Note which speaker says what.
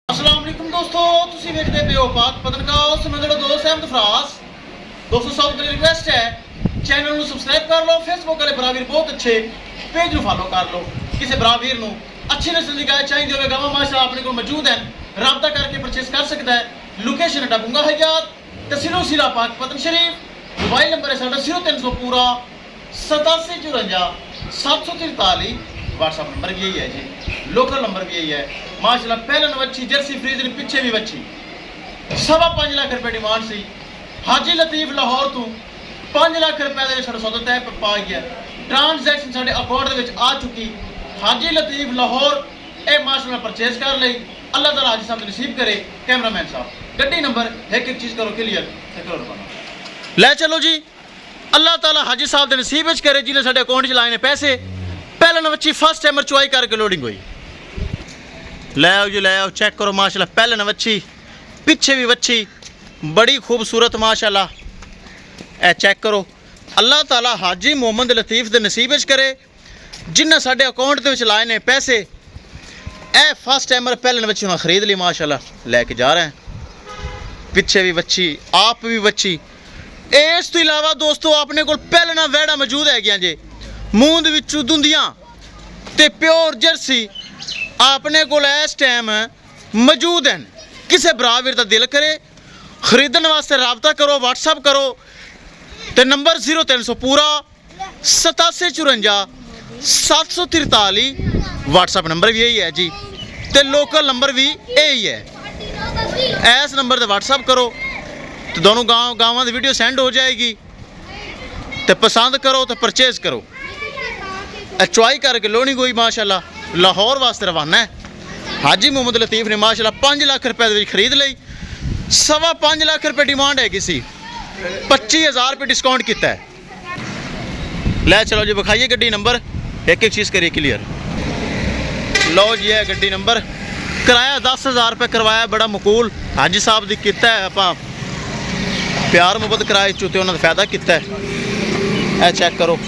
Speaker 1: अस्सलाम वालेकुम दोस्तों, तुसी देखते पे हो पाक पत्रकार से मैं तेरा दोस्त अहमद फराज। दोस्तों सब मेरी रिक्वेस्ट है चैनल ਨੂੰ ਸਬਸਕ੍ਰਾਈਬ ਕਰ ਲਓ, ਫੇਸਬੁੱਕ ਵਾਲੇ ਬਰਾਵੀਰ ਬਹੁਤ ਅੱਛੇ पेज ਨੂੰ ਫਾਲੋ ਕਰ ਲਓ। ਕਿਸੇ ਬਰਾਵੀਰ ਨੂੰ अच्छी नस्ल की गाय चाहिए होवे गावां माशाअल्लाह अपने को मौजूद हैं, राबता करके परचेस कर सकता है। लोकेशन है डबुंगा हयात तहसील सिरा पाक पतन शरीफ। मोबाइल नंबर है साडा 0300 पूरा 8754 743। व्हाट्सअप नंबर भी यही है जी, लोकल नंबर भी यही है माशाअल्लाह। पहले वच्छी जर्सी फ्रीज पिछे भी वच्छी 5.25 लाख रुपए डिमांड सी। हाजी लतीफ लाहौर तो 5 लाख रुपए का सौदा तय पा गया। ट्रांजैक्शन साडे अकाउंट दे विच आ चुकी। हाजी लतीफ लाहौर ए माशाअल्लाह परचेज कर ली। अल्लाह ताला हाजी साहब नसीब करे। कैमरामैन साहब गड्डी नंबर एक चीज़ करो क्लियर ले चलो जी। अल्लाह ताला हाजी साहब के नसीब विच करे जिन्हें साडे अकाउंट च लाए ने पैसे। पहले नवच्ची फर्स्ट टाइमर चुआई करके लोडिंग हुई। ले आओ जी, ले आओ, चेक करो माशाअल्लाह। पहले नवच्ची पिछे भी वच्छी बड़ी खूबसूरत माशाअल्लाह। ए चेक करो। अल्लाह ताला हाजी मोहम्मद लतीफ के नसीब विच करे जिन्हें साडे अकाउंट के लाए ने पैसे। ए फर्स्ट टाइमर पहले बच्ची उन्हें खरीद ली माशाअल्लाह, लैके जा रहे हैं। पिछे भी बच्ची आप भी बच्ची। इस तो इलावा दोस्तों अपने को पहले ना वैड़ा मौजूद है जे मूंद विचू दुंदियां ते प्योर जर्सी अपने को इस टाइम मौजूद हैं। किसी बरावीर का दिल करे खरीदने वास्ते राबता करो, व्हाट्सअप करो तो नंबर 0300 पूरा 8754 743। व्हाट्सअप नंबर भी यही है जी, तो लोकल नंबर भी यही है। इस नंबर से व्हाट्सअप करो तो दोनों गाँव की वीडियो सेंड हो जाएगी। तो पसंद करो तो परचेज करो। चुआई करके लोनी कोई माशाअल्लाह लाहौर वास्ते रवाना है। हाजी मोहम्मद लतीफ ने माशाअल्लाह 5 लाख रुपए खरीद ली। 5.25 लाख रुपए डिमांड है किसी 25,000 रुपये डिस्काउंट किया है। ले चलो जी, विखाइए गड्डी नंबर एक चीज़ करिए क्लियर। लो जी है गड्डी नंबर। किराया 10,000 रुपये करवाया, बड़ा मकूल हाजी साहब की किया है। आप प्यार मुहब्बत किराए चुते उन्होंने फायदा किया है। चेक करो।